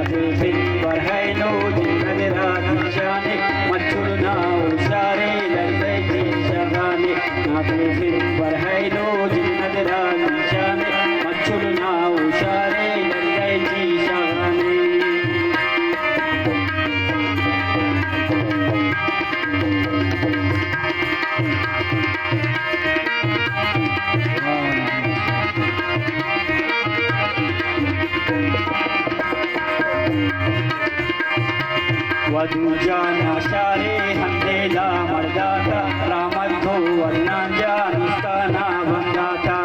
जुल्फिन बरहैनो जिनद राधिशाने मच्छुर ना उशारे ललैती शगाने ना जुल्फिन बरहैनो जिनद राधिशाने मच्छुर ना उशारे ललैती शगाने वधूजा नाशारे हंदेला मर्दाता रामद्धो वर्णांजा निस्ताना बंदाता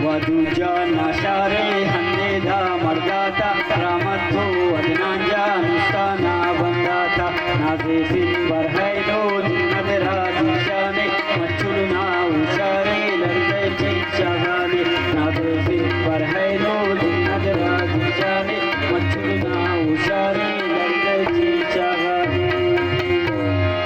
वधूजा नाशारे